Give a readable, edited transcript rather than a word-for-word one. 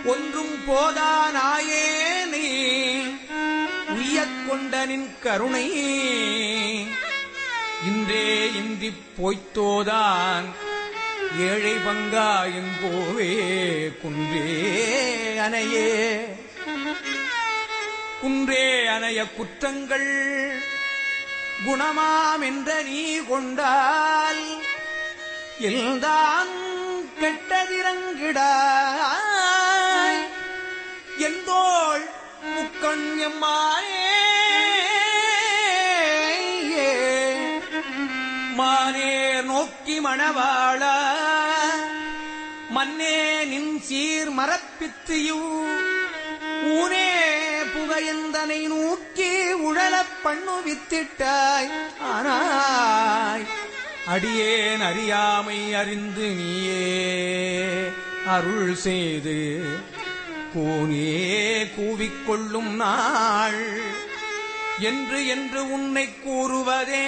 ஒன்றும் போதானாயேனே உய்யக் கொண்ட நின் கருணை இன்றே இந்திப் போய்த்தோதான் ஏழை பங்கா என்போவே குன்றே அணையே குன்றே அணைய குற்றங்கள் குணமாம் என்ற நீ கொண்டால் எல்தான் கெட்டதிரங்கிடாய் எந்தோள் முக்கண் எம்மானே மானேர் நோக்கி மணவாள மன்னே நின் சீர் மரப்பித்து ஊனே புகையந்தனை நோக்கி உழலப் பண்ணுவித்திட்டாய் ஆனாய் அடியேன் அறியாமை அறிந்து நீயே அருள் செய்து கோனே கூவிக்கொள்ளும் நாள் என்று உன்னை கூறுவதே